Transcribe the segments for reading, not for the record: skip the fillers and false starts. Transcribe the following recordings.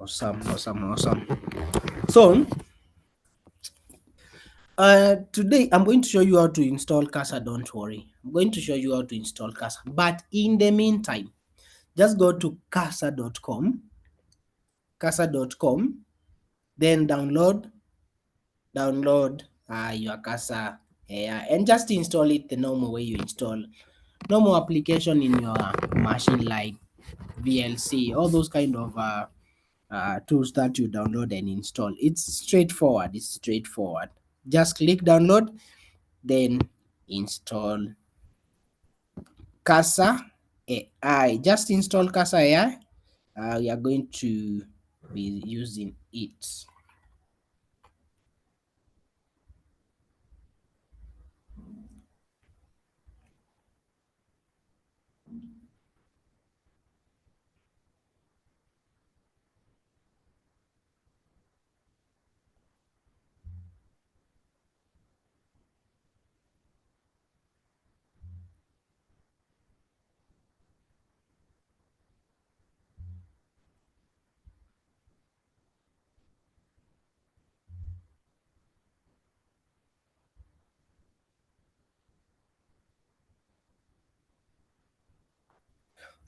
Awesome. So, today I'm going to show you how to install Casa. Don't worry. I'm going to show you how to install Casa. But in the meantime, just go to casa.com, then download your Casa AI, and just install it the normal way you install normal application in your machine, like VLC, all those kind of tools that you download and install. It's straightforward. Just click download, then install Casa AI. Just install Casa AI. We are going to be using it.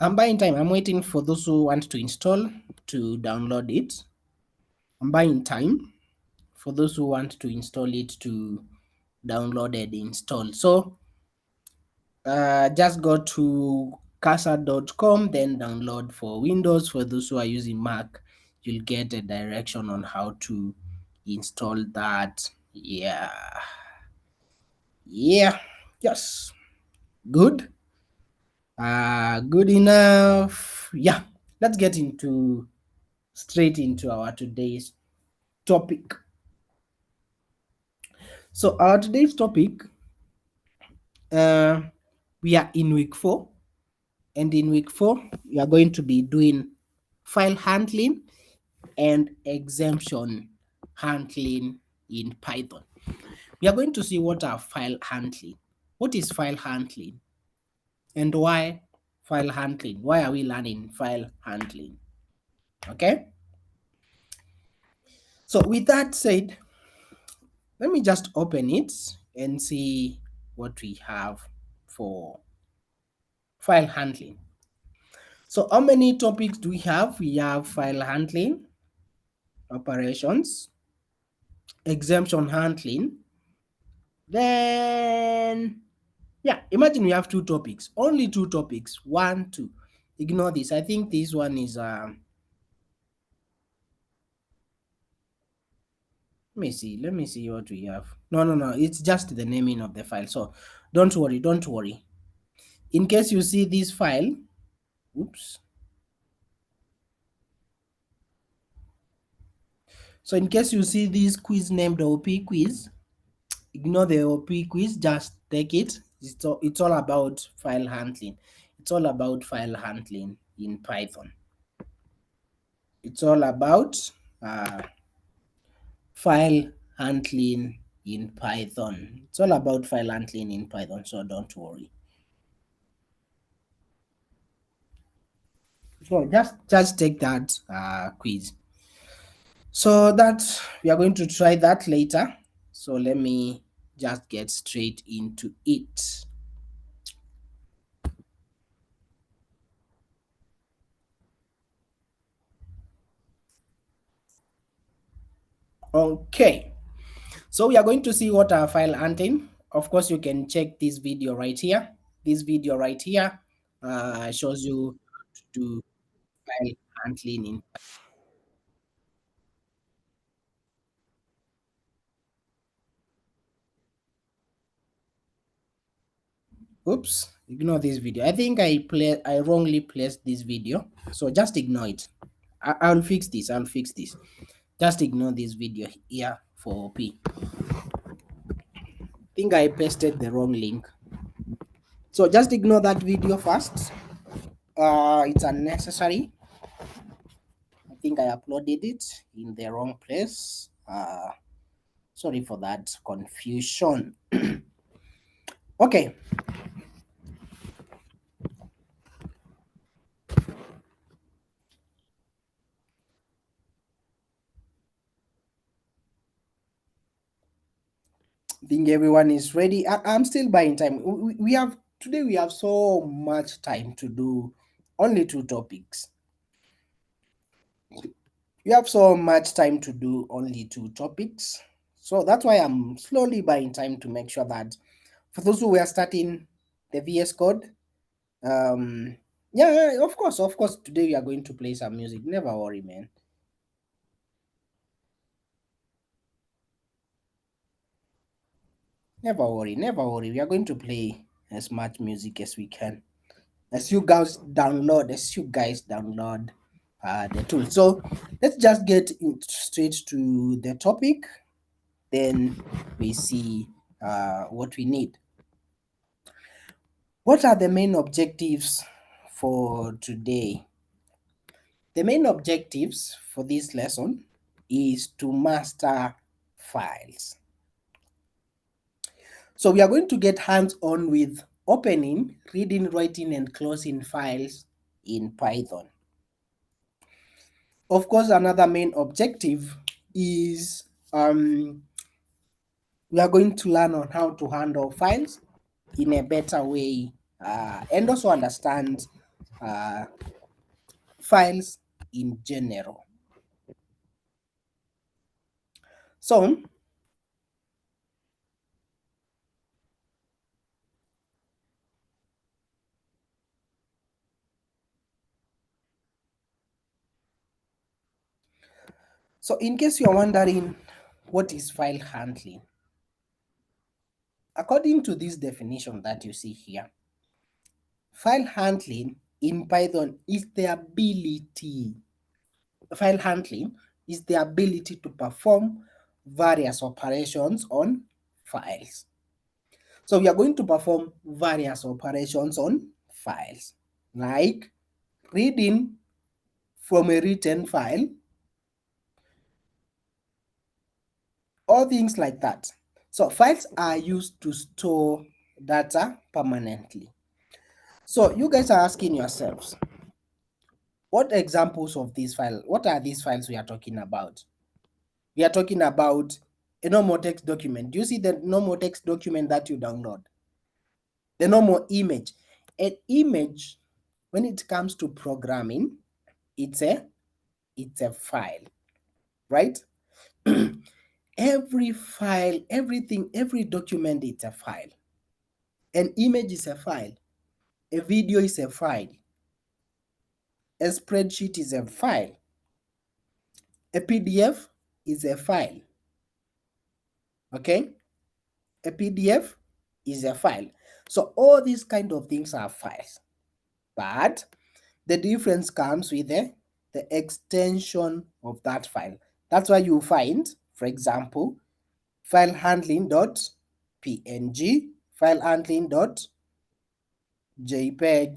I'm buying time. I'm waiting for those who want to install to download it. I'm buying time for those who want to install it to download and install. So just go to casa.com, then download for Windows. For those who are using Mac, you'll get a direction on how to install that. Yeah, yes, good. Good enough. Yeah, let's get into straight into our today's topic. So our today's topic, uh, we are in week 4, and in week 4 we are going to be doing file handling and exemption handling in Python. We are going to see what are file handling. What is file handling and why file handling? Why are we learning file handling? Okay. So with that said, let me just open it and see what we have for file handling. So how many topics do we have? We have file handling, operations, exemption handling. Then, yeah, imagine we have 2 topics, only 2 topics, 1, 2. Ignore this. I think this one is, let me see what we have. No, it's just the naming of the file. So don't worry. In case you see this file, oops. So in case you see this quiz named OP quiz, ignore the OP quiz, just take it. It's all about file handling. It's all about file handling in Python. It's all about file handling in Python. It's all about file handling in Python, so don't worry. So just take that quiz. So that we are going to try that later. So let me just get straight into it. Okay, so we are going to see what are file handling. Of course, you can check this video right here. This video right here shows you to do file handling in. Oops, ignore this video. I think I wrongly placed this video, so just ignore it. I'll fix this. Just ignore this video here for P. Think I pasted the wrong link. So just ignore that video first. It's unnecessary. I think I uploaded it in the wrong place. Sorry for that confusion. Okay. think everyone is ready. I'm still buying time. We have today. We have so much time to do only two topics. You have so much time to do only two topics. So that's why I'm slowly buying time to make sure that for those who were starting the VS Code, um, yeah, of course, today we are going to play some music. Never worry, man. Never worry, never worry. We are going to play as much music as we can. As you guys download the tool. So let's just get straight to the topic. Then we see what we need. What are the main objectives for today? The main objectives for this lesson is to master files. So we are going to get hands-on with opening, reading, writing, and closing files in Python. Of course, another main objective is we are going to learn on how to handle files in a better way and also understand uh, files in general. So, so in case you're wondering what is file handling, according to this definition that you see here, file handling in Python is the ability, file handling is the ability to perform various operations on files. So we are going to perform various operations on files, like reading from a written file, or things like that. So files are used to store data permanently. So you guys are asking yourselves, what examples of these files, what are these files we are talking about? We are talking about a normal text document. Do you see the normal text document that you download? The normal image. An image, when it comes to programming, it's a file, right? Every file, everything, every document, it's a file. An image is a file. A video is a file. A spreadsheet is a file. A PDF is a file. Okay? A PDF is a file. So all these kind of things are files. But the difference comes with the extension of that file. That's why you find, for example, file handling.png, file handling.jpg,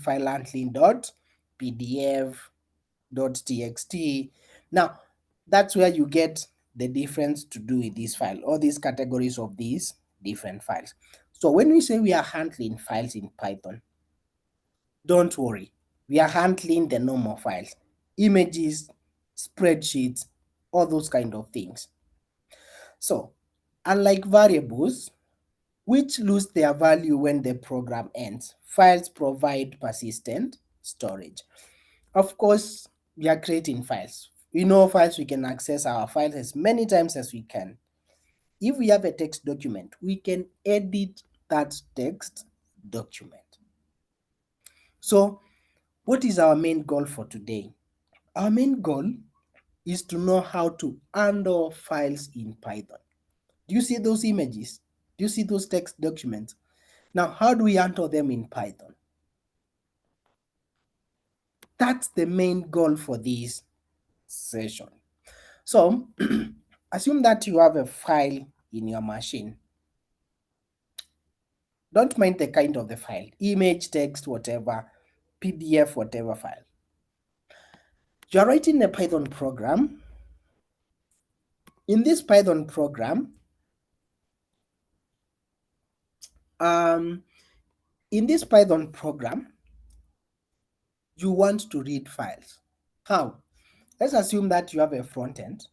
file handling.pdf.txt. Now, that's where you get the difference to do with this file, all these categories of these different files. So when we say we are handling files in Python, don't worry, we are handling the normal files, images, spreadsheets, all those kind of things. So, unlike variables, which lose their value when the program ends, files provide persistent storage. Of course, we are creating files. We know files, we can access our files as many times as we can. If we have a text document, we can edit that text document. So, what is our main goal for today? Our main goal is to know how to handle files in Python. Do you see those images? Do you see those text documents? Now, how do we handle them in Python? That's the main goal for this session. So, assume that you have a file in your machine. Don't mind the kind of the file, image, text, whatever, PDF, whatever file. You are writing a Python program. In this Python program, um, you want to read files. How? Let's assume that you have a front end.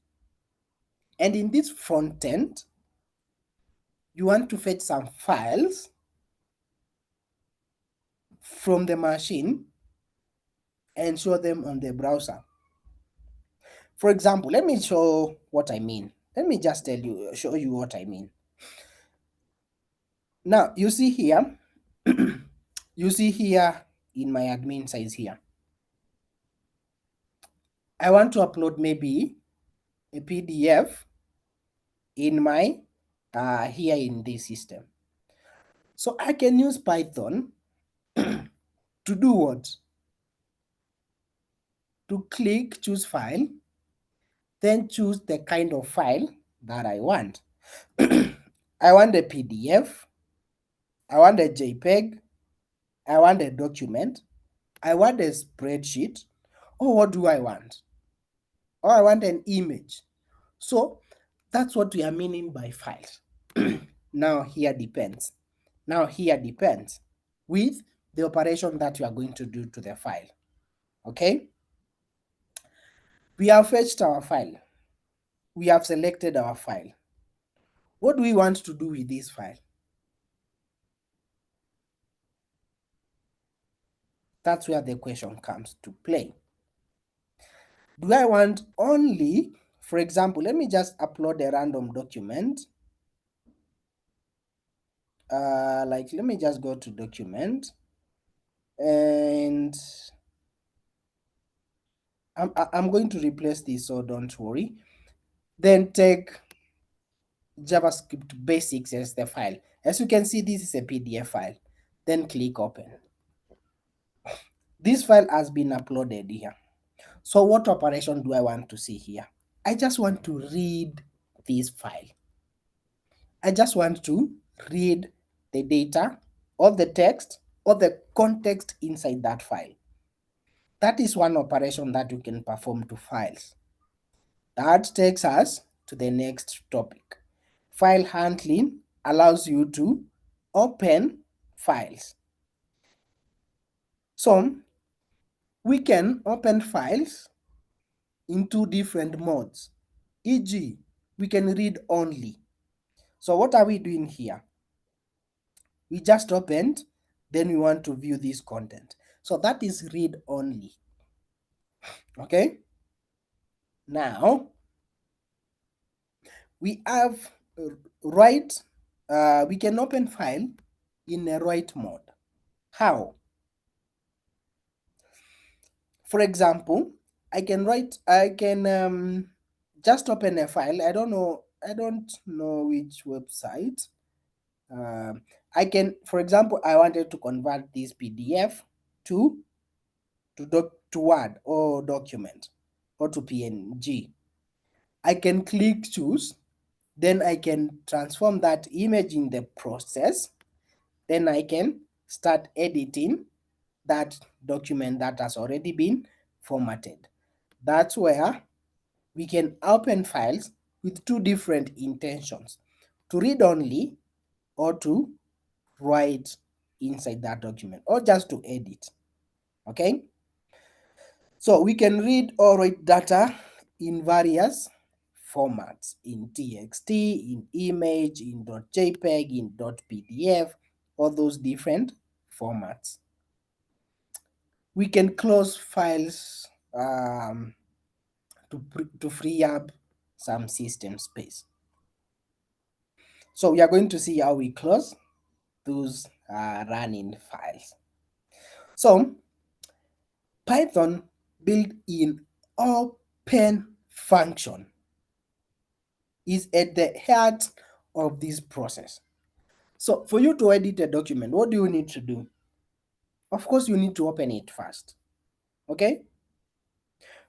And in this front end, you want to fetch some files from the machine and show them on the browser. For example, let me show what I mean. Let me just show you what I mean. Now, you see here, you see here in my admin size here, I want to upload maybe a PDF in my, here in this system. So I can use Python to do what? To click, choose file, then choose the kind of file that I want. I want a PDF, I want a JPEG, I want a document, I want a spreadsheet, or what do I want? Or I want an image. So that's what we are meaning by files. Now here depends. Now here depends with the operation that you are going to do to the file. Okay? We have fetched our file. We have selected our file. What do we want to do with this file? That's where the question comes to play. Do I want only, for example, let me just upload a random document. Like, let me just go to document, and I'm going to replace this, so don't worry. Then take JavaScript basics as the file. As you can see, this is a PDF file. Then click open. This file has been uploaded here. So what operation do I want to see here? I just want to read this file. I just want to read the data or the text or the context inside that file. That is one operation that you can perform to files. That takes us to the next topic. File handling allows you to open files. So we can open files in two different modes, e.g., we can read only. So what are we doing here? We just opened, then we want to view this content. So that is read only. Okay? Now, we have write, we can open file in a write mode. How? For example, I can just open a file. I don't know which website. I can, for example, I wanted to convert this PDF to Word or document or to PNG. I can click choose, then I can transform that image in the process, then I can start editing that document that has already been formatted. That's where we can open files with two different intentions, to read only or to write inside that document or just to edit. Okay, so we can read or write data in various formats, in txt, in image, in .jpeg, in .pdf, all those different formats. We can close files to free up some system space. So we are going to see how we close those running files. So Python built-in open function is at the heart of this process. So for you to edit a document, what do you need to do? Of course, you need to open it first. Okay?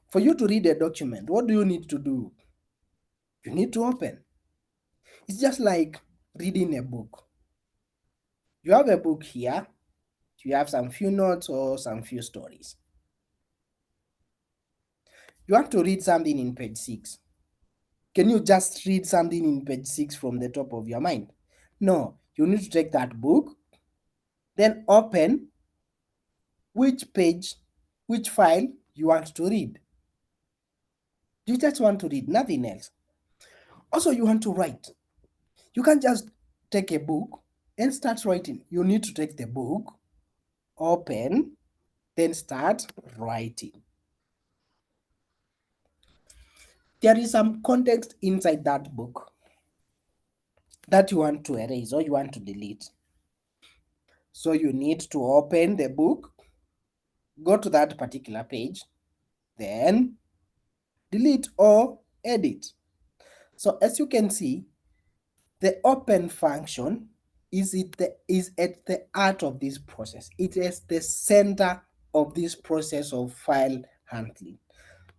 For you to read a document, what do you need to do? You need to open. It's just like reading a book. You have a book here, you have some few notes or some few stories. You want to read something in page 6. Can you just read something in page 6 from the top of your mind? No, you need to take that book, then open which page, which file you want to read. You just want to read, nothing else. Also, you want to write. You can't just take a book and start writing. You need to take the book, open, then start writing. There is some context inside that book that you want to erase or you want to delete. So you need to open the book, go to that particular page, then delete or edit. So as you can see, the open function is at the heart of this process. It is the center of this process of file handling.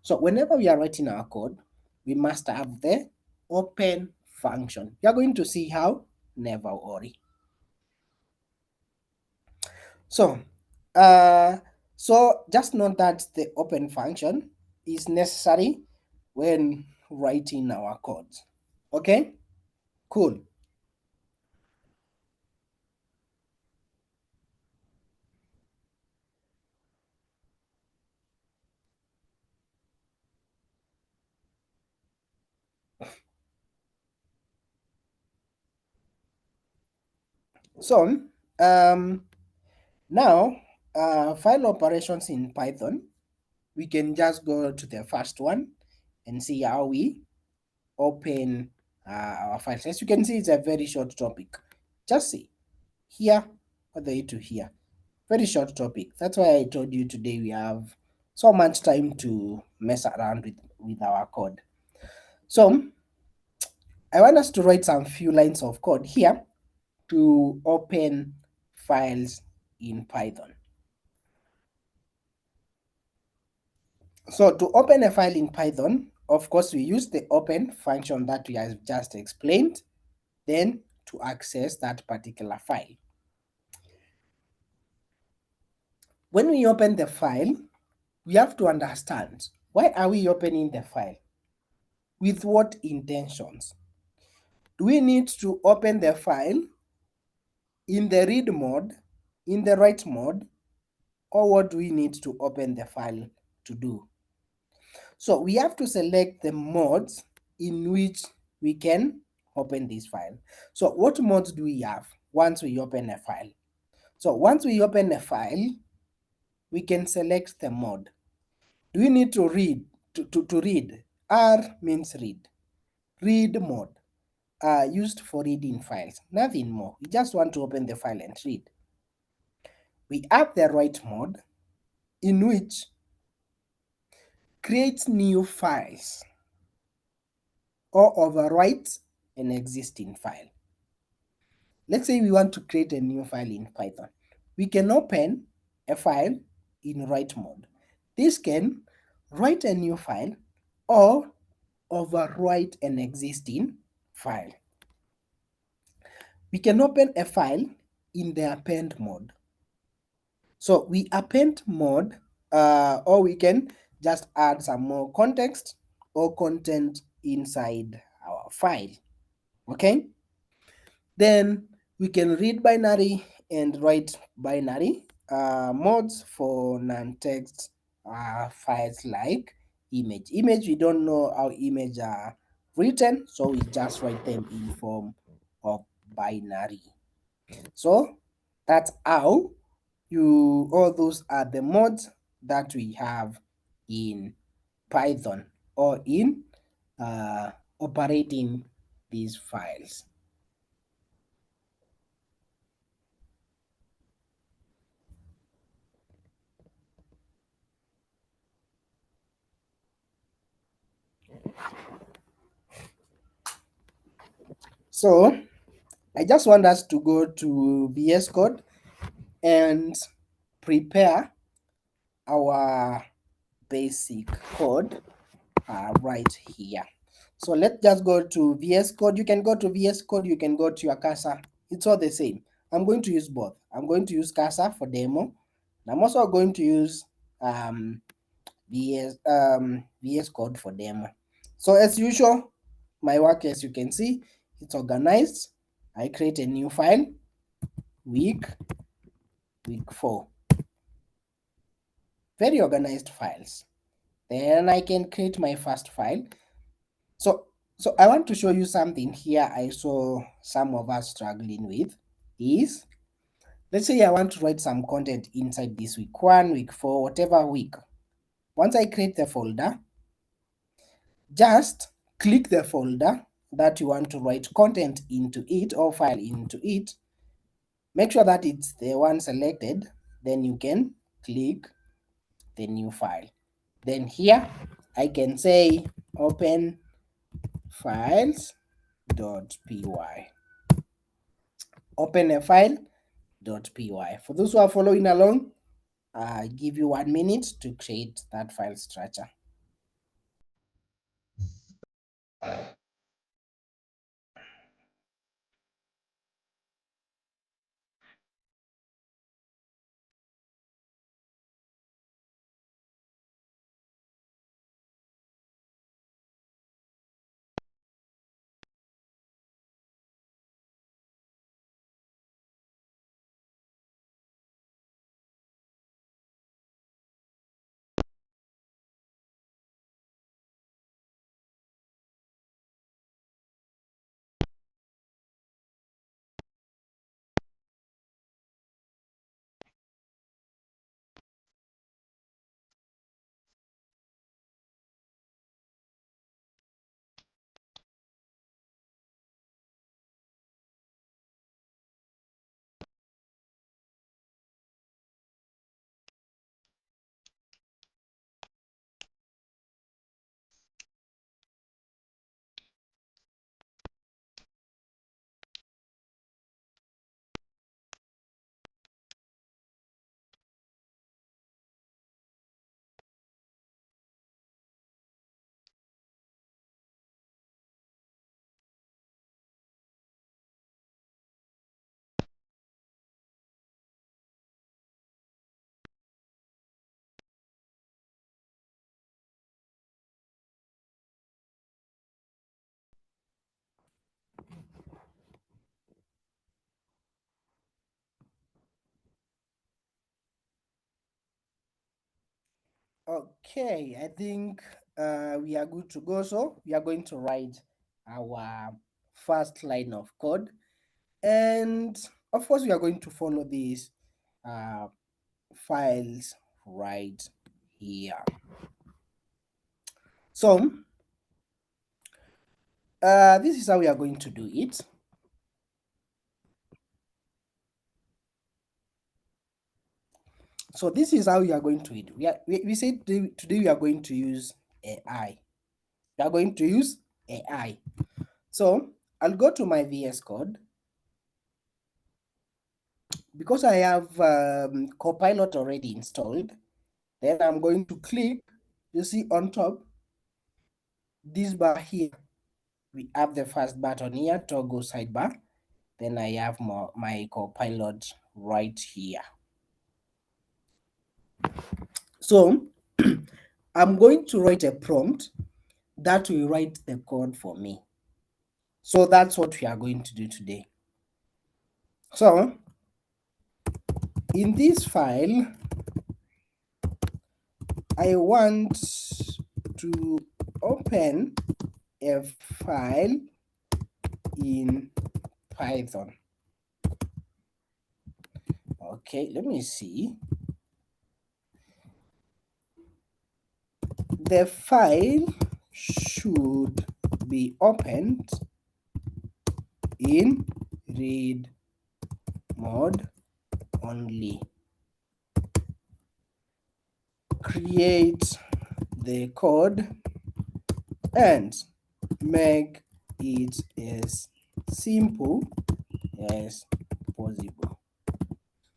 So whenever we are writing our code, we must have the open function. You are going to see how, never worry. So, just note that the open function is necessary when writing our codes. Okay, cool. So, now file operations in Python, we can just go to the first one and see how we open our files. As you can see, it's a very short topic. Just see here all the way to here. Very short topic. That's why I told you today we have so much time to mess around with our code. So I want us to write some few lines of code here to open files in Python. So to open a file in Python, of course, we use the open function that we have just explained, then to access that particular file. When we open the file, we have to understand, why are we opening the file? With what intentions? Do we need to open the file in the read mode, in the write mode, or what do we need to open the file to do? So we have to select the modes in which we can open this file. So what modes do we have once we open a file? So once we open a file, we can select the mode. Do we need to read? To read, R means read. Read mode, used for reading files, nothing more. We just want to open the file and read. We have the write mode, in which creates new files or overwrites an existing file. Let's say we want to create a new file in Python. We can open a file in write mode. This can write a new file or overwrite an existing file. We can open a file in the append mode. So we append mode, or we can just add some more context or content inside our file. Okay, then we can read binary and write binary modes for non-text files like image. We don't know how image are written, so we just write them in form of binary. So that's how all those are the modes that we have in Python or in operating these files. So I just want us to go to VS Code and prepare our basic code right here. So let's just go to VS Code. You can go to VS Code, you can go to your cursor. It's all the same. I'm going to use both. I'm going to use cursor for demo. And I'm also going to use VS Code for demo. So as usual, my work, as you can see, it's organized. I create a new file, week 4. Very organized files. Then I can create my first file. So So I want to show you something here I saw some of us struggling with is, let's say I want to write some content inside this week 1, week 4, whatever week. Once I create the folder, just click the folder that you want to write content into it or file into it. Make sure that it's the one selected, then you can click the new file. Then here I can say open files.py. Open a file.py. For those who are following along, I give you 1 minute to create that file structure. Okay, I think we are good to go. So we are going to write our first line of code, and of course we are going to follow these uh, files right here. So this is how we are going to do it. So this is how we are going to do it. We said today we are going to use AI. We are going to use AI. So I'll go to my VS Code. Because I have Copilot already installed, then I'm going to click, you see on top, this bar here. We have the first button here, toggle sidebar. Then I have my Copilot right here. So I'm going to write a prompt that will write the code for me. So that's what we are going to do today. So in this file, I want to open a file in Python. Okay, let me see. The file should be opened in read mode only. Create the code and make it as simple as possible.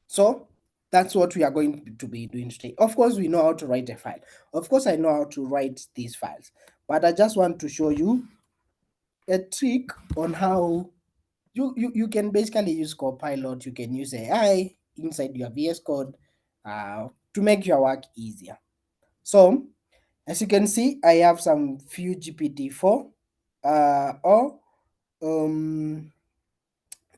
So that's what we are going to be doing today. Of course, we know how to write a file. Of course, I know how to write these files, but I just want to show you a trick on how you can basically use Copilot, you can use AI inside your VS Code to make your work easier. So as you can see, I have some few GPT-4 or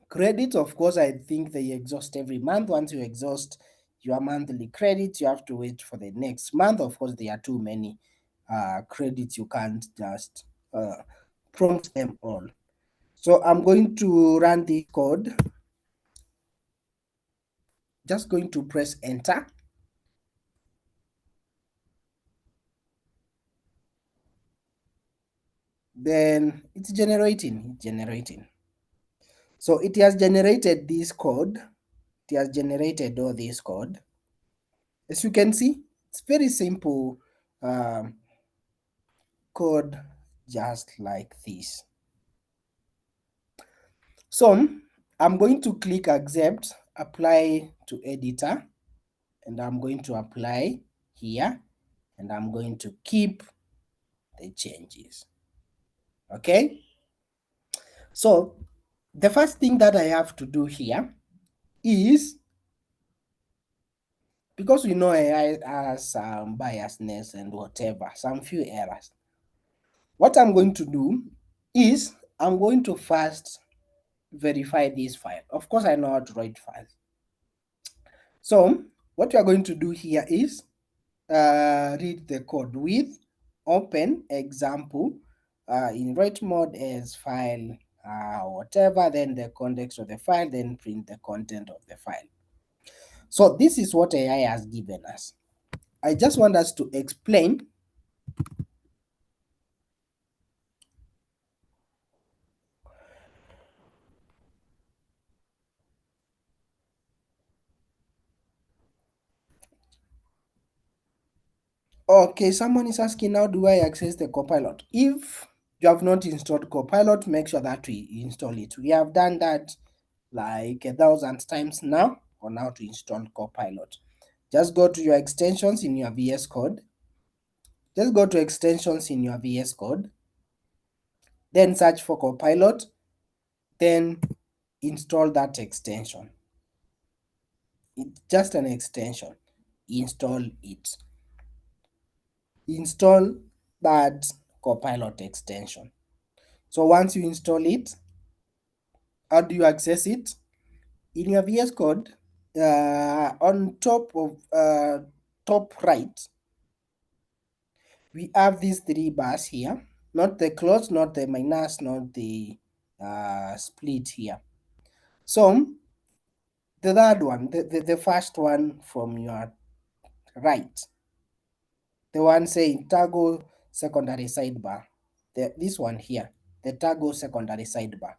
credits. Of course, I think they exhaust every month. Once you exhaust your monthly credits, you have to wait for the next month. Of course, there are too many credits. You can't just prompt them all. So I'm going to run the code. Just going to press enter. Then it's generating. So it has generated this code. It has generated all this code. As you can see, it's very simple code, just like this. So I'm going to click accept, apply to editor, and I'm going to apply here, and I'm going to keep the changes. Okay, so the first thing that I have to do here is, because we know AI has some biasness and whatever, some few errors. What I'm going to do is I'm going to first verify this file. Of course, I know how to write files. So what we are going to do here is read the code with open example in write mode as file whatever, then the context of the file, then print the content of the file. So this is what AI has given us. I just want us to explain. Okay, someone is asking, how do I access the Copilot? If you have not installed Copilot, make sure that we install it. We have done that like 1,000 times now on how to install Copilot. Just go to your extensions in your VS Code. Just go to extensions in your VS Code. Then search for Copilot. Then install that extension. It's just an extension. Install it. Install that Copilot extension. So once you install it, how do you access it? In your VS Code, on top of top right, we have these three bars here, not the close, not the minus, not the split here. So the third one, the first one from your right, the one saying toggle secondary sidebar, this one here, the toggle secondary sidebar.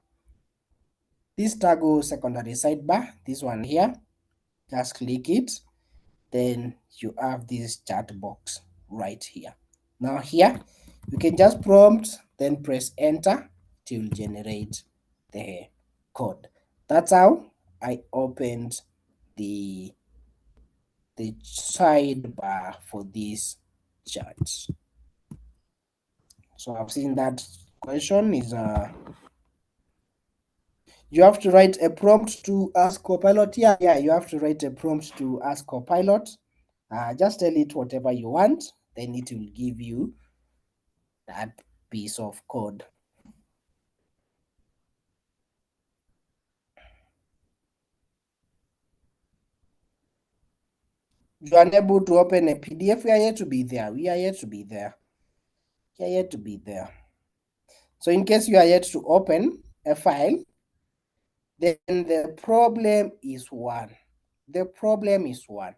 This toggle secondary sidebar, this one here, just click it. Then you have this chat box right here. Now here, you can just prompt, then press enter to generate the code. That's how I opened the sidebar for this chat. So I've seen that question is you have to write a prompt to ask Copilot. Yeah, you have to write a prompt to ask Copilot. Just tell it whatever you want, then it will give you that piece of code. You are unable to open a PDF. We are yet to be there. We are yet to be there. We are yet to be there. So in case you are yet to open a file, then the problem is one. The problem is one.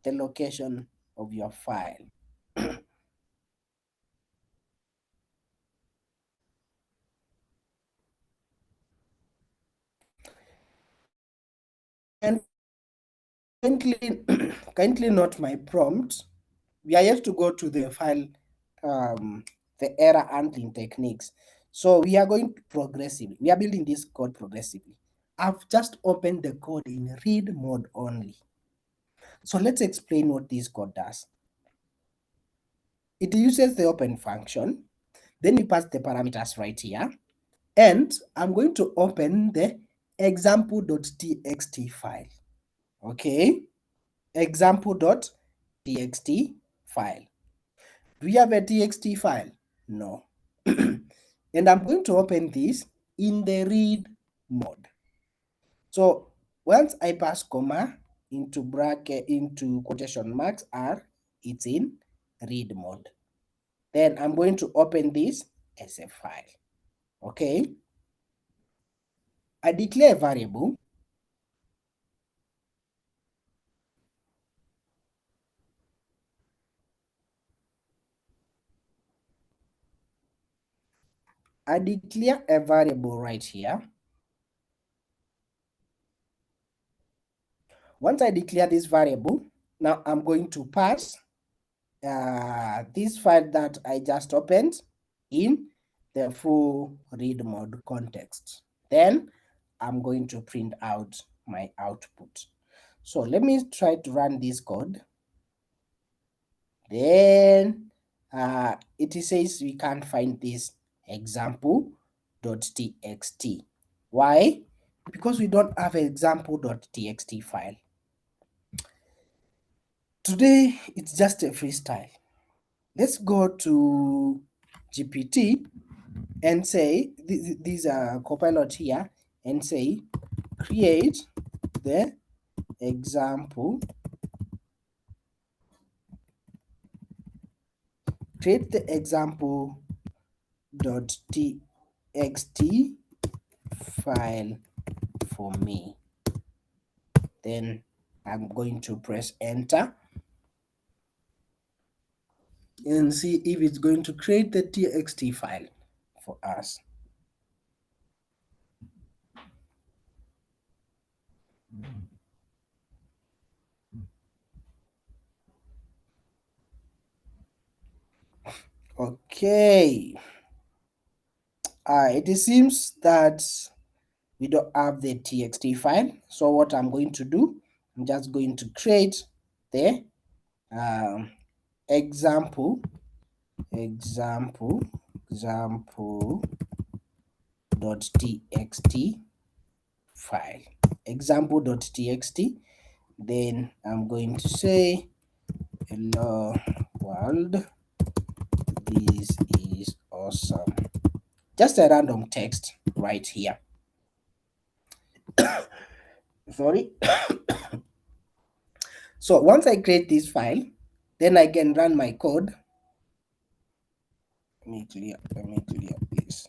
The location of your file. And kindly note my prompt. We are yet to go to the file, the error handling techniques. So we are going progressively. We are building this code progressively. I've just opened the code in read mode only. So let's explain what this code does. It uses the open function. Then we pass the parameters right here. And I'm going to open the example.txt file. Okay, example.txt file. Do we have a txt file? No. And I'm going to open this in the read mode. So once I pass comma into bracket, into quotation marks R, it's in read mode. Then I'm going to open this as a file. Okay, I declare a variable. I declare a variable right here. Once I declare this variable, now I'm going to pass this file that I just opened in the full read mode context. Then I'm going to print out my output. So let me try to run this code. Then it says we can't find this example.txt. Why? Because we don't have an example.txt file. Today it's just a freestyle. Let's go to GPT and say these are Copilot here and say create the example, create the example.txt file for me. Then I'm going to press enter and see if it's going to create the txt file for us. Okay, it seems that we don't have the txt file. So what I'm going to do, I'm just going to create the example example.txt file, example.txt. Then I'm going to say hello world, this is awesome. Just a random text right here. Sorry. So once I create this file, then I can run my code. Let me clear this.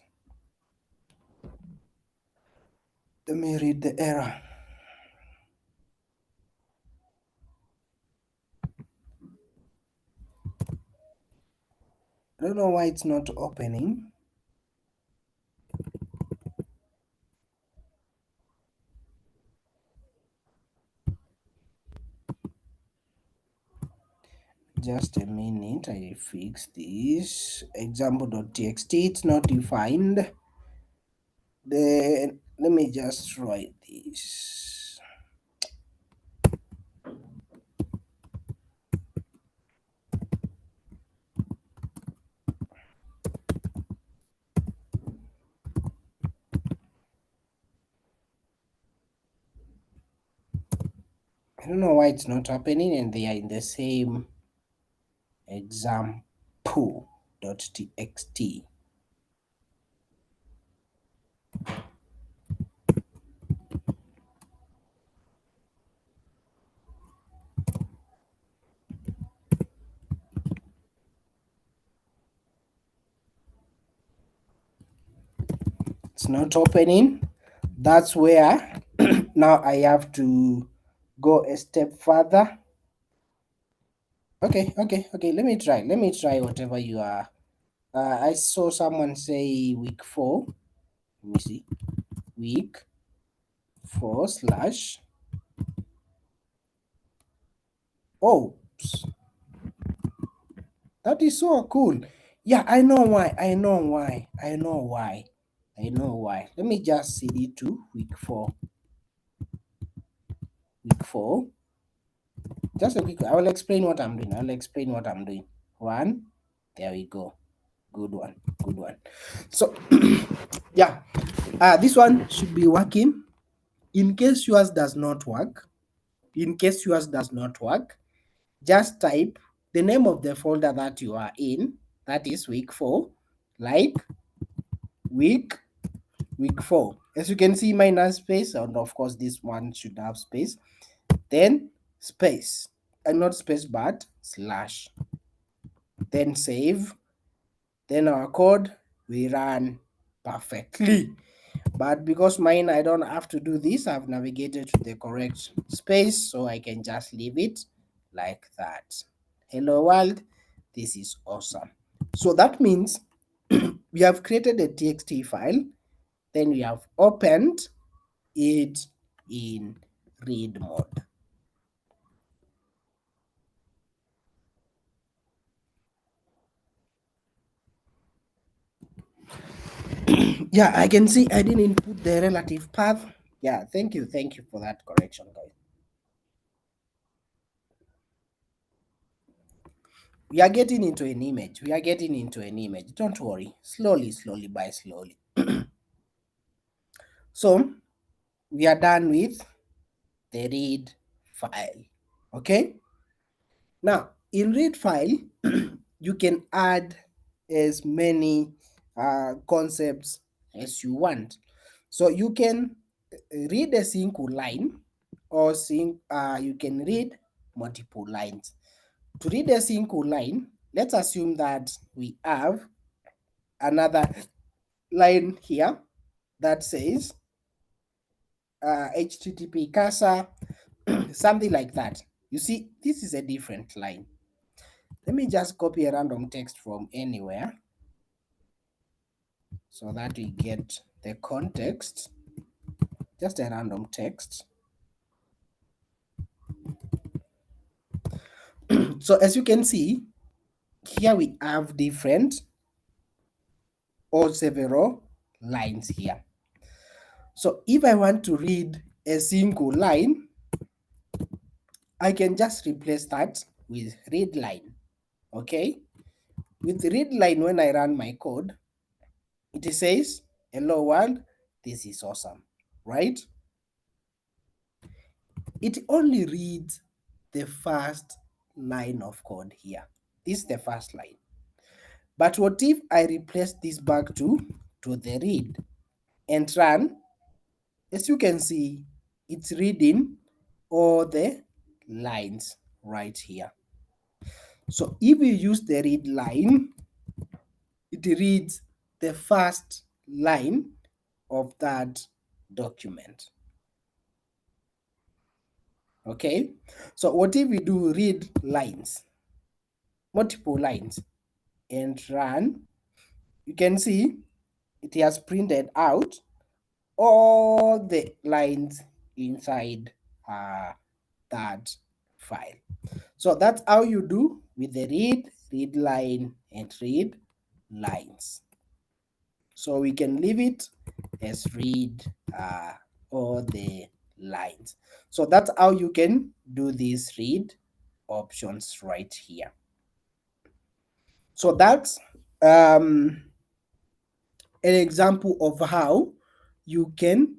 Let me read the error. I don't know why it's not opening. Just a minute, I fix this. Example.txt, it's not defined. Then let me just write this. I don't know why it's not happening, and they are in the same example.txt. It's not opening. That's where now I have to go a step further. Okay, let me try whatever you are. I saw someone say week 4. Let me see. Week 4 slash. Oh, that is so cool. Yeah, I know why. Let me just cd to week 4. Week 4. Just a quick, I will explain what I'm doing. One, there we go. Good one. So, yeah, this one should be working. In case yours does not work, just type the name of the folder that you are in, that is week 4, like week 4. As you can see, mine has space, and of course this one should have space. Then space, and not space but slash. Then save. Then our code we run perfectly. But because mine, I don't have to do this, I've navigated to the correct space, so I can just leave it like that. Hello world, this is awesome. So that means we have created a txt file, then we have opened it in read mode. Yeah, I can see I didn't put the relative path. Yeah, thank you for that correction, guys. We are getting into an image. We are getting into an image. Don't worry. Slowly by slowly. So we are done with the read file. Okay. Now in read file, you can add as many concepts as you want. So you can read a single line, or you can read multiple lines. To read a single line, let's assume that we have another line here that says HTTP cursor, something like that. You see, this is a different line. Let me just copy a random text from anywhere so that we get the context. Just a random text. So as you can see, here we have different or several lines here. So if I want to read a single line, I can just replace that with read line. Okay, with read line, when I run my code, it says, hello world, this is awesome, right? It only reads the first line of code here. This is the first line. But what if I replace this back to the read and run? As you can see, it's reading all the lines right here. So if you use the read line, it reads the first line of that document. Okay, so what if we do read lines, multiple lines, and run? You can see it has printed out all the lines inside that file. So that's how you do with the read line, and read lines. So we can leave it as read all the lines. So that's how you can do these read options right here. So that's an example of how you can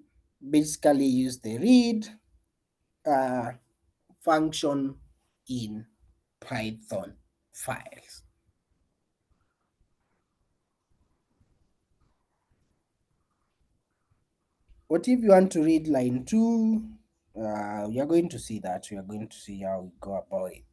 basically use the read uh, function in Python files. What if you want to read line 2? You're going to see that. We are going to see how we go about it.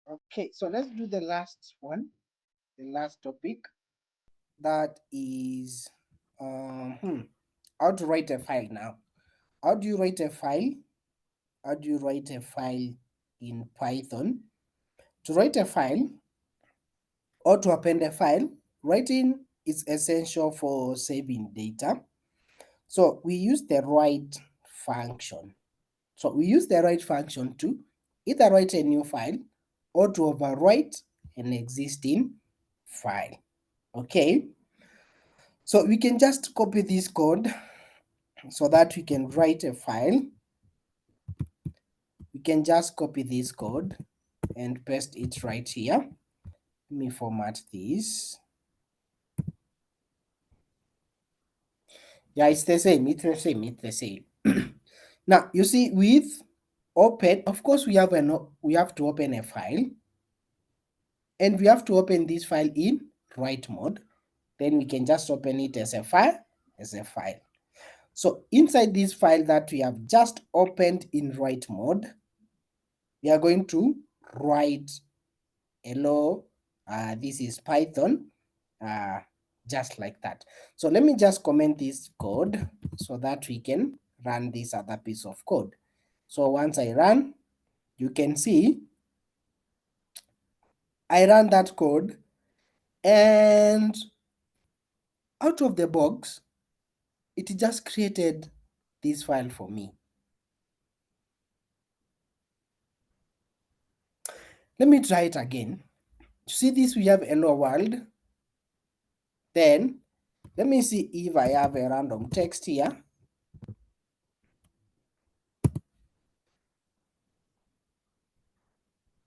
Okay, so let's do the last one, the last topic. That is how to write a file now. How do you write a file? How do you write a file in Python? To write a file or to append a file, writing is essential for saving data. So we use the write function. So we use the write function to either write a new file or to overwrite an existing file. Okay, so we can just copy this code so that we can write a file. We can just copy this code and paste it right here. Let me format this. Yeah, it's the same, it's the same, it's the same. Now you see, with open, of course we have to open a file, and we have to open this file in write mode. Then we can just open it as a file, So inside this file that we have just opened in write mode, we are going to write hello, this is Python, uh, just like that. So let me just comment this code so that we can run this other piece of code. So once I run, you can see I ran that code, and out of the box, it just created this file for me. Let me try it again. See this, we have hello world. Then let me see if I have a random text here.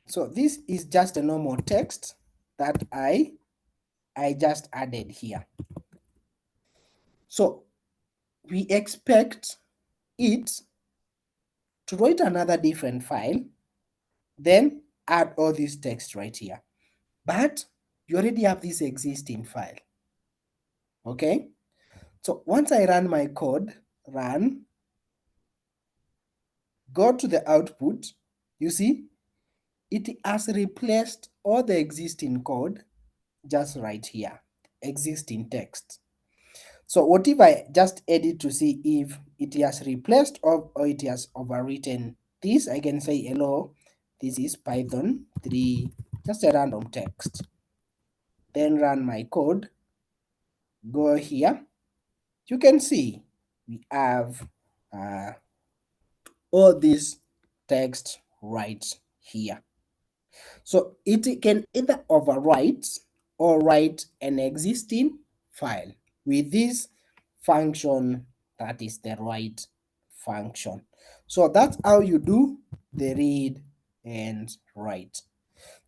So this is just a normal text that I just added here. So we expect it to write another different file, then add all this text right here. But you already have this existing file. Okay? So once I run my code, run, go to the output, you see, it has replaced all the existing code just right here, existing text. So what if I just edit to see if it has replaced or it has overwritten this? I can say hello, this is Python 3, just a random text. Then run my code, go here. You can see we have all this text right here. So it can either overwrite or write an existing file with this function, that is the write function. So that's how you do the read and write.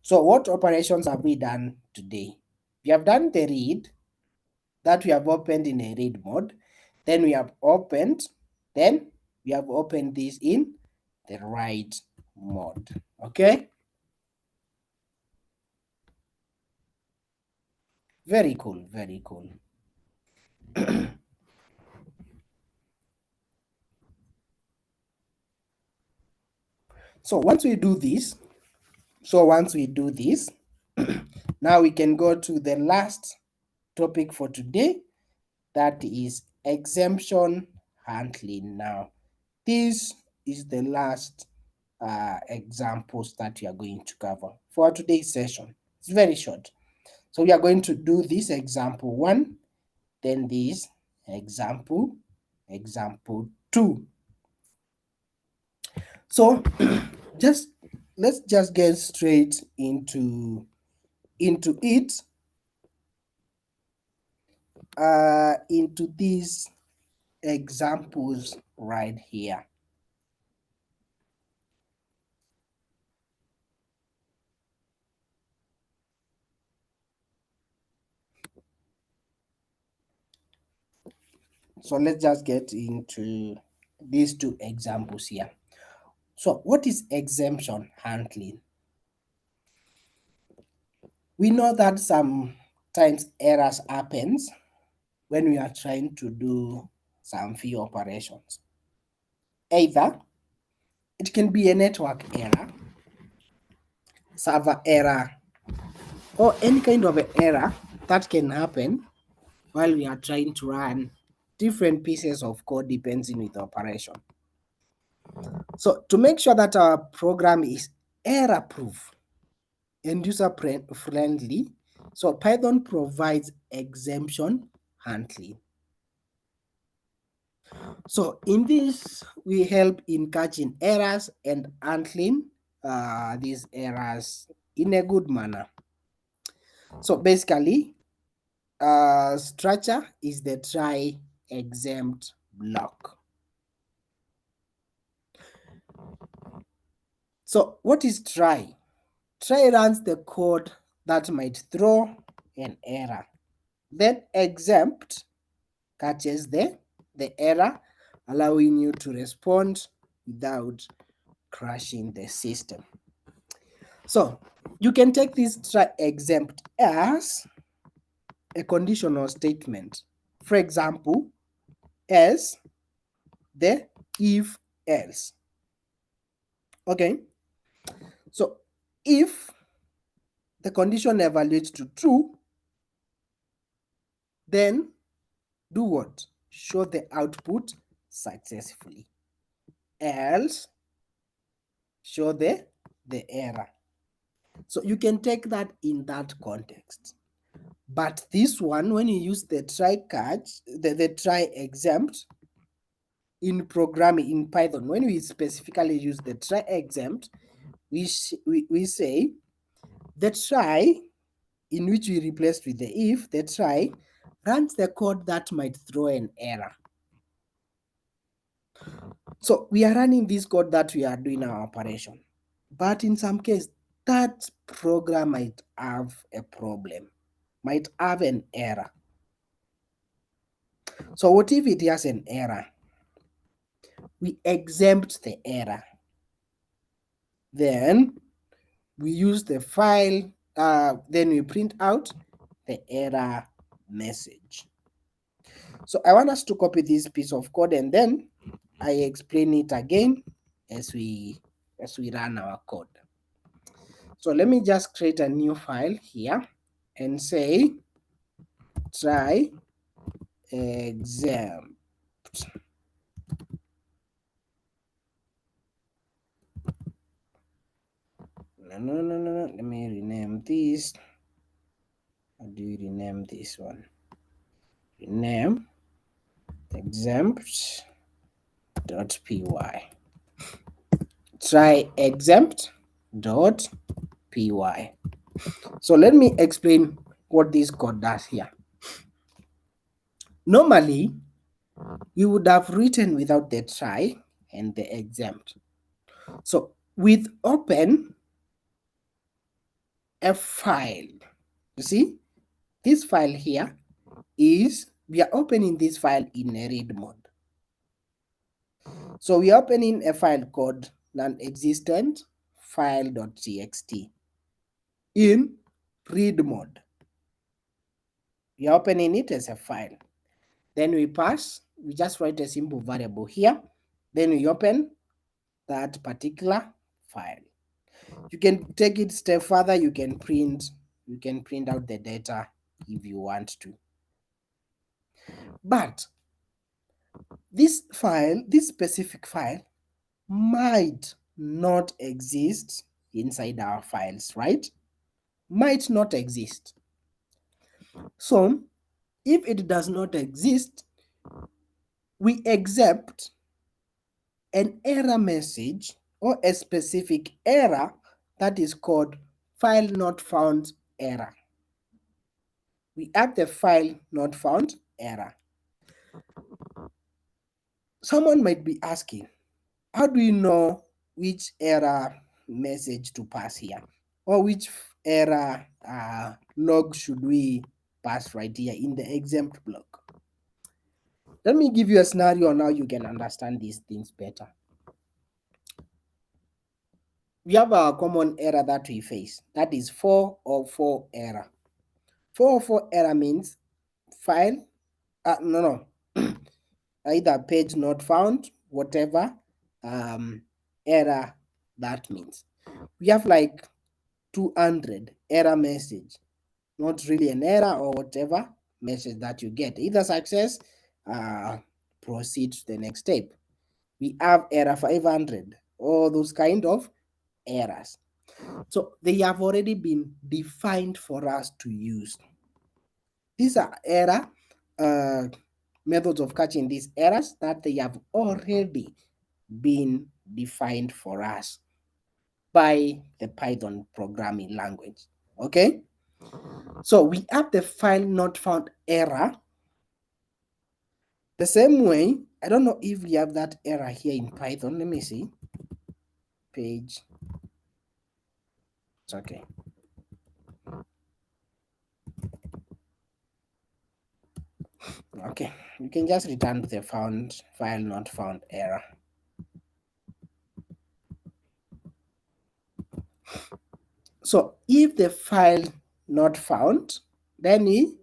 So what operations have we done today? We have done the read, that we have opened in a read mode. Then we have opened, then we have opened this in the write mode. Okay, very cool, very cool. So once we do this, now we can go to the last topic for today, that is exemption handling. Now this is the last examples that we are going to cover for today's session. It's very short. So we are going to do this example 1, then this example 2. So just let's just get straight into it, into these examples right here. So let's just get into these 2 examples here. So what is exemption handling? We know that sometimes errors happens when we are trying to do some few operations. Either it can be a network error, server error, or any kind of an error that can happen while we are trying to run different pieces of code depending with the operation. So to make sure that our program is error proof and user friendly, so Python provides exemption handling. So in this, we help in catching errors and handling these errors in a good manner. So basically, structure is the try exempt block. So what is try? Try runs the code that might throw an error. Then exempt catches the error, allowing you to respond without crashing the system. So you can take this try exempt as a conditional statement. For example, as the if else. Okay, so if the condition evaluates to true, then do what? Show the output successfully. Else, show the error. So you can take that in that context. But this one, when you use the try catch, the try exempt in programming in Python, when we specifically use the try exempt, we say the try, in which we replaced with the if, the try runs the code that might throw an error. So we are running this code that we are doing our operation. But in some case, that program might have a problem, might have an error. So what if it has an error? We exempt the error. Then we use the file, then we print out the error message. So I want us to copy this piece of code and then I explain it again as we run our code. So let me just create a new file here and say try exempt. No. Let me rename this. How do you rename this one? Rename exempt.py. Try exempt.py. So let me explain what this code does here. Normally, we would have written without the try and the exempt. So with open a file, you see, this file here is, we are opening this file in a read mode. So we are opening a file called non-existent file.txt in read mode. We are opening it as a file. Then we just write a simple variable here. Then we open that particular file. You can take it a step further, you can print out the data if you want to. But this file, this specific file, might not exist inside our files, right? Might not exist. So if it does not exist, we accept an error message or a specific error that is called file not found error. We have the file not found error. Someone might be asking, how do you know which error message to pass here, or which error log should we pass right here in the exempt block? Let me give you a scenario on how you can understand these things better. We have a common error that we face, that is 404 error. 404 error means file, either page not found, whatever error that means. We have like 200 error message, not really an error or whatever message that you get, either success, proceed to the next step. We have error 500, all those kind of errors. So they have already been defined for us to use. These are error methods of catching these errors that they have already been defined for us by the Python programming language. Okay, so we have the file not found error. The same way, I don't know if we have that error here in Python. Let me see. Page. It's okay. Okay, you can just return to the found file not found error. So if the file not found, then we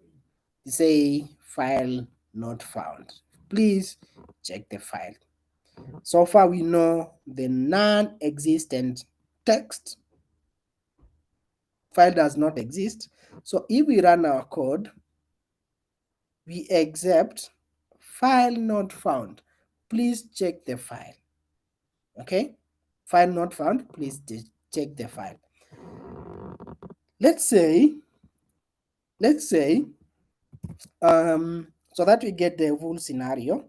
say file not found. Please check the file. So far we know the non-existent text file does not exist. So if we run our code, we accept file not found. Please check the file. Okay, file not found, please check the file. Let's say so that we get the full scenario,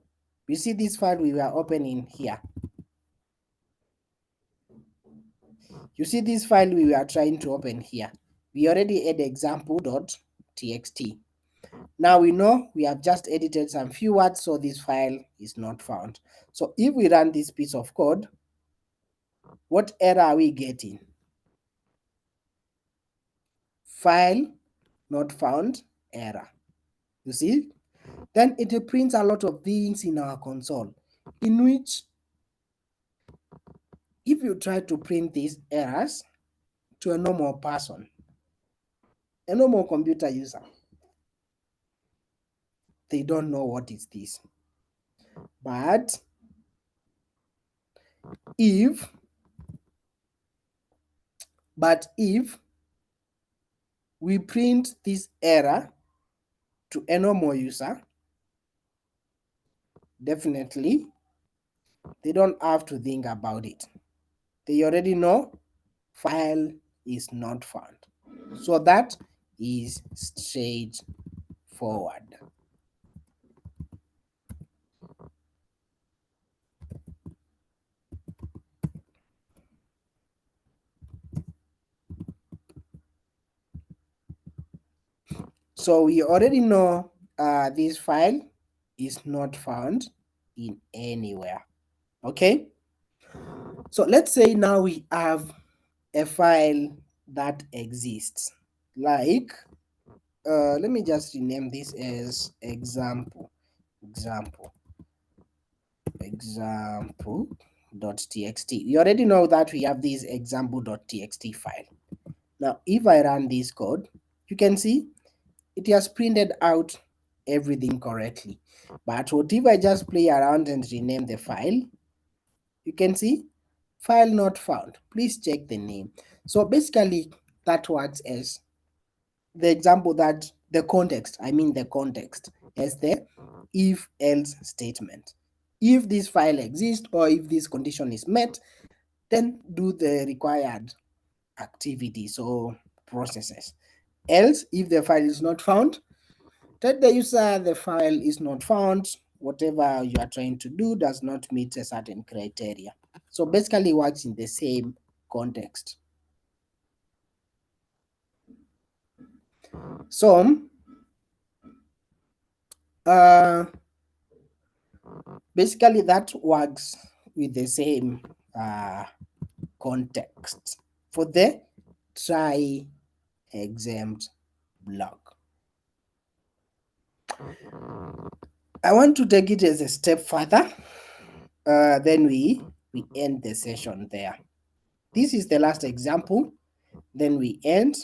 we see this file we were opening here. You see this file we were trying to open here. We already had example.txt. Now we know we have just edited some few words, so this file is not found. So if we run this piece of code, what error are we getting? File not found error. You see? Then it prints a lot of things in our console, in which if you try to print these errors to a normal person, a normal computer user, they don't know what is this. But if we print this error to a normal user, definitely they don't have to think about it. They already know file is not found. So that is straightforward. So we already know this file is not found in anywhere. Okay, so let's say now we have a file that exists, like let me just rename this as example.txt. We already know that we have this example.txt file. Now if I run this code, you can see it has printed out everything correctly. But what if I just play around and rename the file? You can see file not found. Please check the name. So basically that works as the example that the context as the if else statement. If this file exists or if this condition is met, then do the required activities or processes. Else, if the file is not found, tell the user the file is not found, whatever you are trying to do does not meet a certain criteria. So basically works in the same context. So basically that works with the same context for the try exempt block. I want to take it as a step further. Then we end the session there. This is the last example. Then we end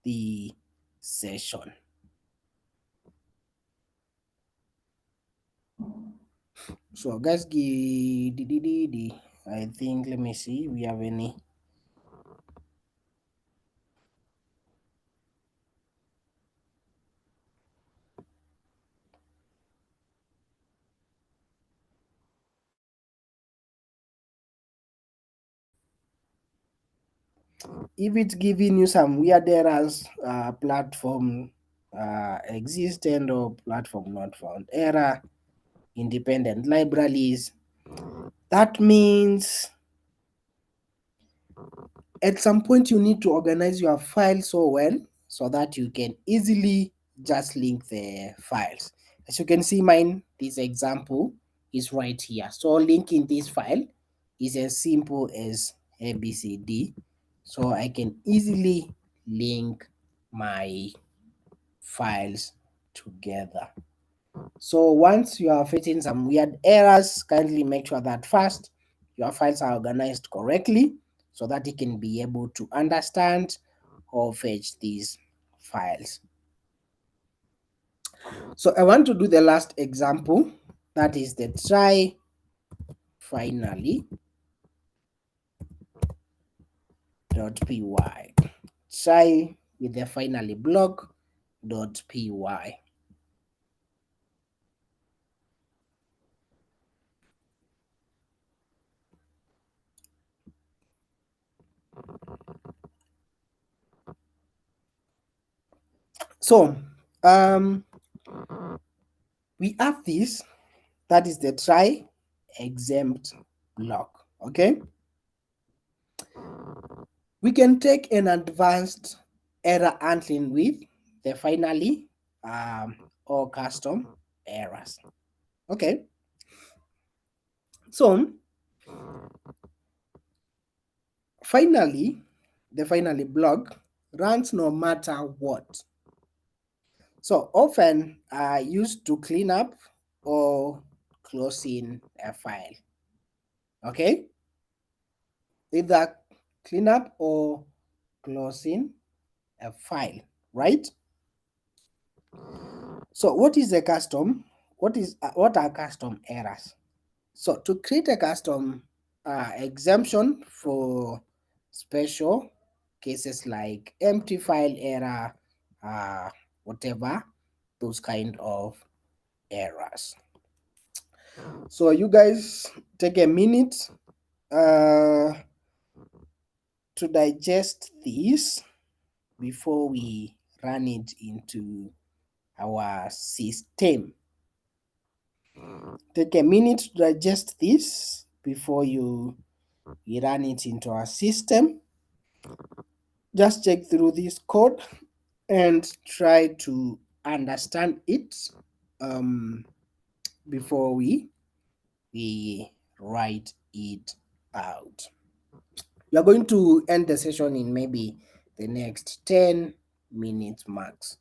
the session. So guys, I think, let me see, we have any. if it's giving you some weird errors, platform existent or platform not found error, independent libraries, that means at some point you need to organize your file so well so that you can easily just link the files. As you can see, this example is right here. So linking this file is as simple as ABCD. So I can easily link my files together. So once you are facing some weird errors, kindly make sure that first your files are organized correctly so that you can be able to understand or fetch these files. So I want to do the last example, that is the try finally .py. Try with the finally block.py. So we have this, that is the try exempt block. Okay, we can take an advanced error handling with the finally or custom errors. Okay, so finally, the finally block runs no matter what. So often used to clean up or closing a file. Okay, either clean up or closing a file, right? So what is a custom? What are custom errors? So to create a custom exemption for special cases like empty file error, whatever, those kind of errors. So you guys take a minute to digest this before we run it into our system. Take a minute to digest this before we run it into our system. Just check through this code and try to understand it before we write it out. We are going to end the session in maybe the next 10 minutes max.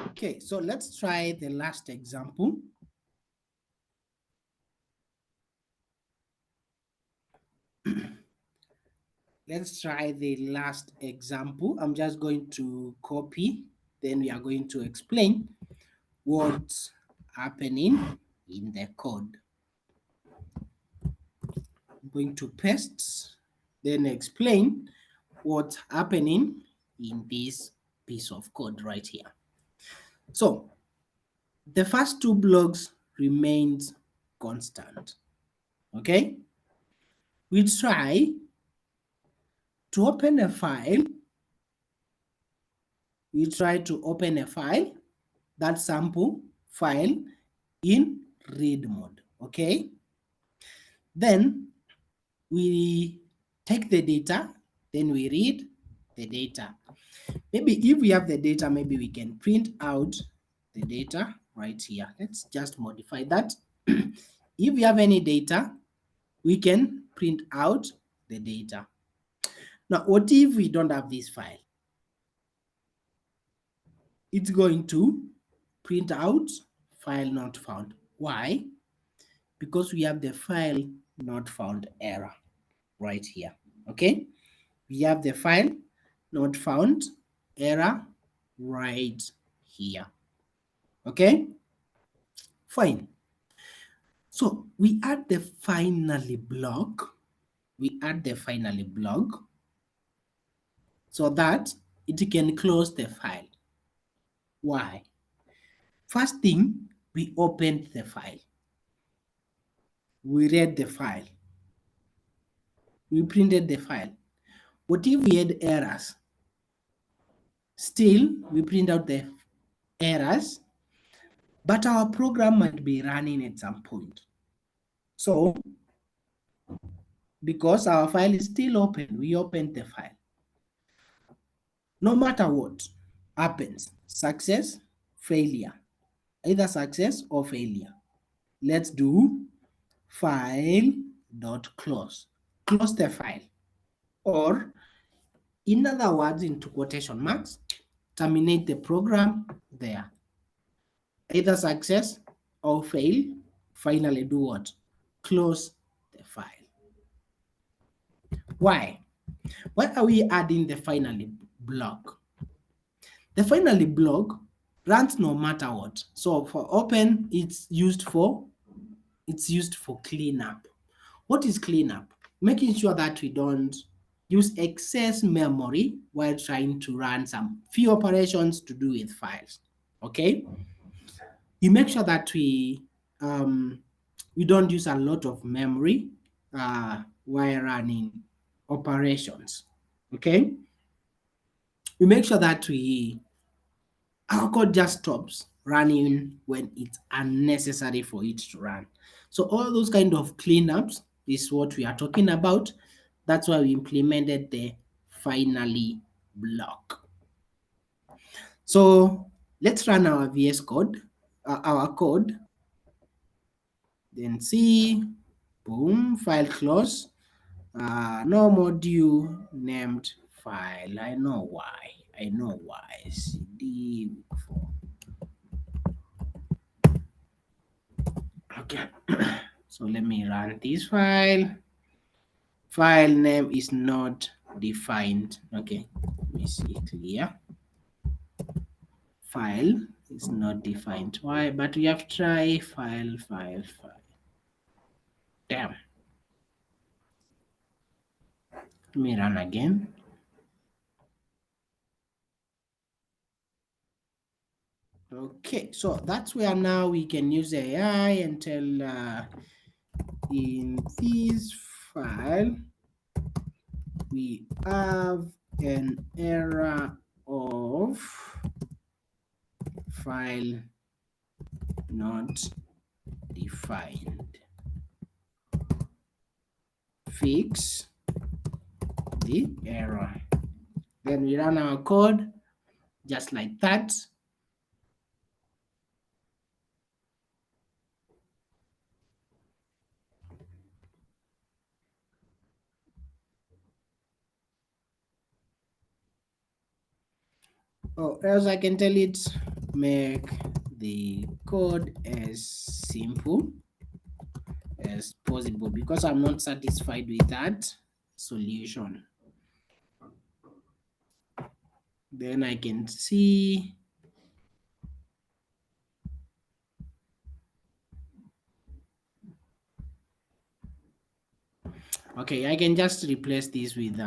Okay, so let's try the last example. Let's try the last example. I'm just going to copy, then we are going to explain what's happening in the code. I'm going to paste, then explain what's happening in this piece of code right here. So the first two blocks remains constant. Okay, we try to open a file. We try to open a file, that sample file, in read mode. Okay, then we take the data, then we read the data. Maybe if we have the data, maybe we can print out the data right here. Let's just modify that. If we have any data, we can print out the data. Now, what if we don't have this file? It's going to print out file not found. Why? Because we have the file not found error right here. Okay, we have the file not found error right here. Okay, fine. So we add the finally block. We add the finally block so that it can close the file. Why? First thing, we opened the file. We read the file. We printed the file. What if we had errors? Still, we print out the errors, but our program might be running at some point. So, because our file is still open, we opened the file. No matter what happens, success, failure, either success or failure. Let's do file dot close. Close the file. Or, in other words, into quotation marks, terminate the program there. Either success or fail, finally do what? Close the file. Why? Why are we adding the finally block? The finally block runs no matter what. So for open, it's used for cleanup. What is cleanup? Making sure that we don't use excess memory while trying to run some few operations to do with files. Okay, we make sure that we don't use a lot of memory while running operations. Okay, we make sure that our code just stops running when it's unnecessary for it to run. So all those kind of cleanups is what we are talking about. That's why we implemented the finally block. So let's run our VS Code, our code. Then see, boom, file close. No module named file. I know why. CD 4. Okay. So let me run this file. File name is not defined. Okay. Let me see clear. File is not defined. Why? But we have try file. Damn. Let me run again. Okay, so that's where now we can use AI and tell in this file we have an error of file not defined. Fix the error. Then we run our code just like that. Or else I can tell it make the code as simple as possible because I'm not satisfied with that solution. Then I can see okay, I can just replace this with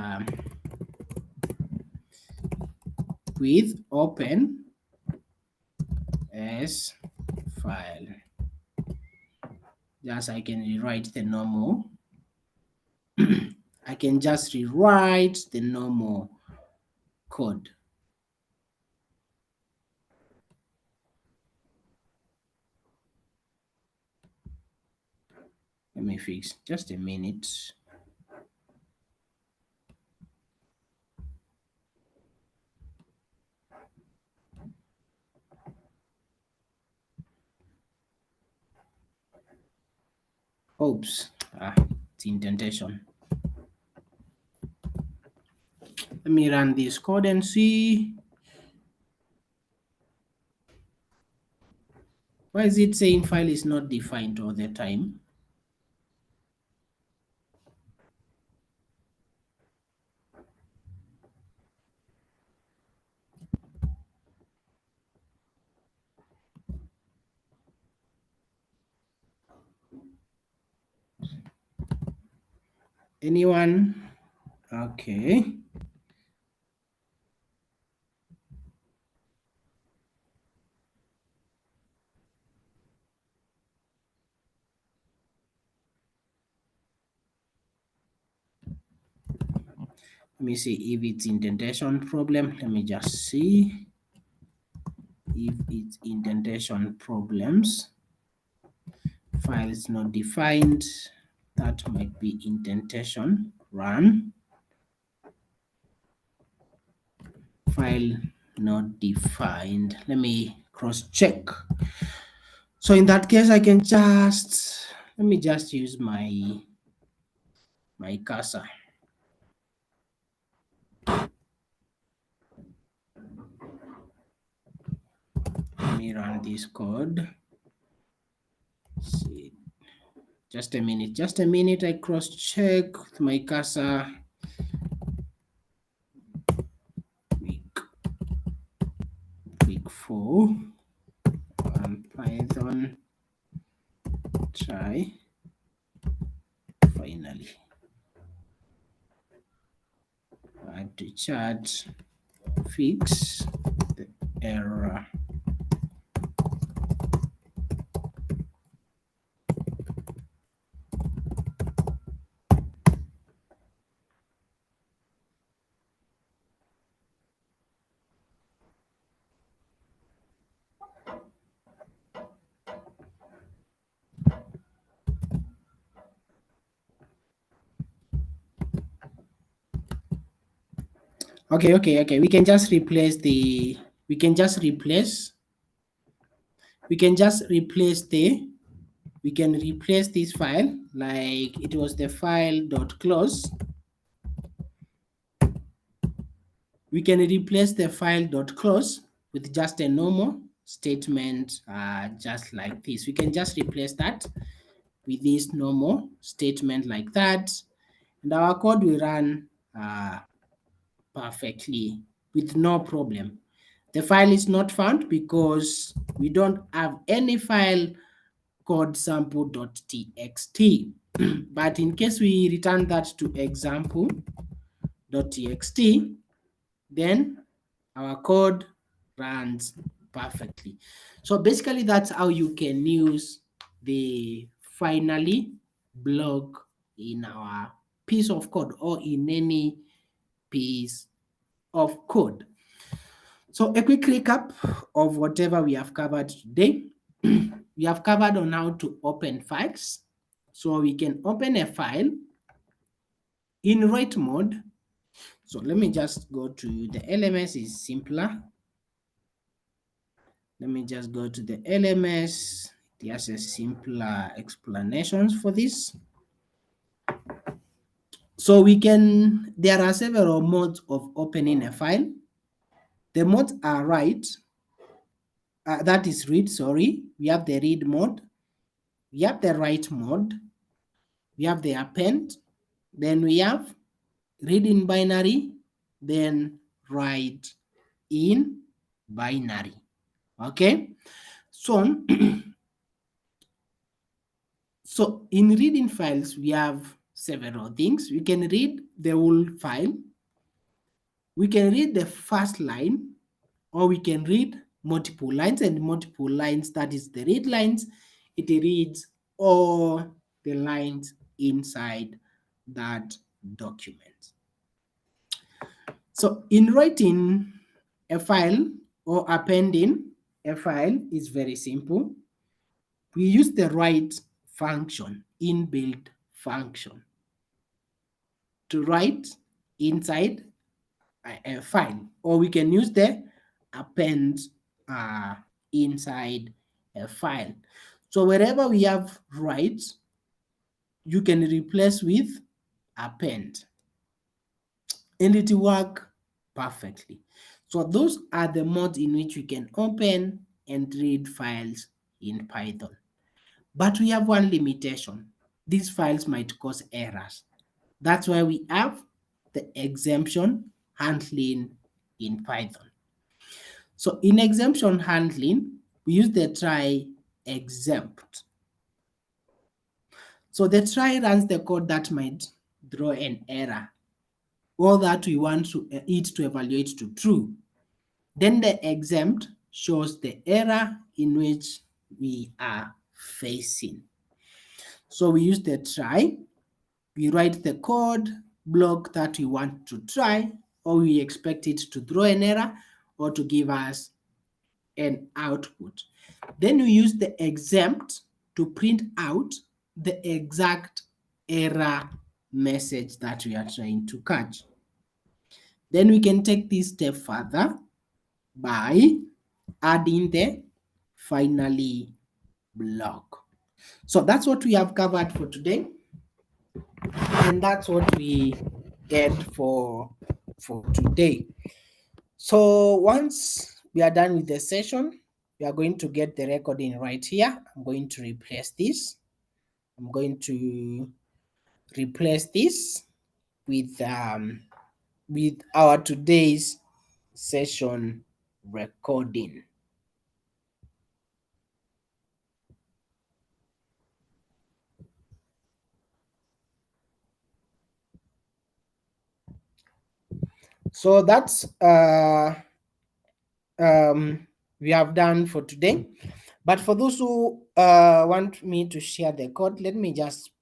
with open as file. Just I can rewrite the normal. I can just rewrite the normal code. Let me fix just a minute. Oops, it's indentation. Let me run this code and see. Why is it saying file is not defined all the time? Anyone? Okay. Let me see if it's indentation problem. Let me just see if it's indentation problems. File is not defined. That might be indentation. Run. File not defined. Let me cross check. So in that case, I can just, let me just use my cursor. Let me run this code. See, just a minute. I cross check with my cursor. Week 4 and Python try finally. Add to chart, fix the error. Okay. We can just replace the, we can just replace this file, like it was the file dot close. We can replace the file dot close with just a normal statement, just like this. We can just replace that with this normal statement like that, and our code will run perfectly with no problem. The file is not found because we don't have any file called sample.txt. But in case we return that to example.txt, then our code runs perfectly. So basically that's how you can use the finally block in our piece of code or in any piece of code. So a quick recap of whatever we have covered today. We have covered on how to open files. So we can open a file in write mode. So let me just go to the LMS, is simpler. Let me just go to the LMS. It has a simpler explanations for this. So we can, there are several modes of opening a file. The modes are that is read, sorry. We have the read mode. We have the write mode. We have the append. Then we have read in binary. Then write in binary. Okay. So, so in reading files, we have several things. We can read the whole file. We can read the first line. or we can read multiple lines, and multiple lines, that is the read lines, it reads all the lines inside that document. So in writing a file or appending a file is very simple. We use the write function, inbuilt function, to write inside a file, or we can use the append uh, inside a file. So wherever we have write, you can replace with append, and it will work perfectly. So those are the modes in which we can open and read files in Python. But we have one limitation. These files might cause errors. That's why we have the exemption handling in Python. So in exemption handling, we use the try exempt. So the try runs the code that might throw an error, or that we want it to evaluate to true. Then the exempt shows the error in which we are facing. So we use the try, we write the code block that we want to try, or we expect it to throw an error or to give us an output. Then we use the exempt to print out the exact error message that we are trying to catch. Then we can take this step further by adding the finally block. So that's what we have covered for today, and that's what we get for today. So once we are done with the session, we are going to get the recording right here. I'm going to replace this. I'm going to replace this with our today's session recording. So that's we have done for today. But for those who want me to share the code,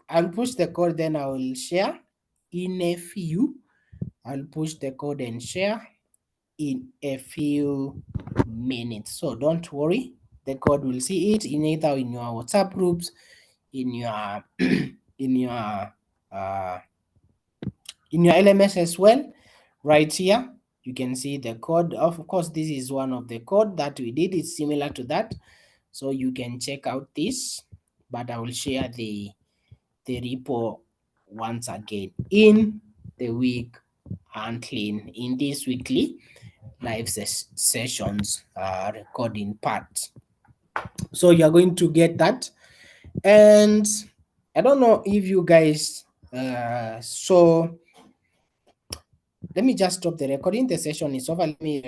I'll push the code, then I will share in a few. I'll push the code and share in a few minutes. So don't worry, the code will see it in either in your WhatsApp groups, in your in your LMS as well. Right here, you can see the code. Of course, this is one of the code that we did. It's similar to that, so you can check out this. But I will share the repo once again in the week handling, in this weekly live sessions recording part. So you're going to get that, and I don't know if you guys so let me just stop the recording. The session is over. Let me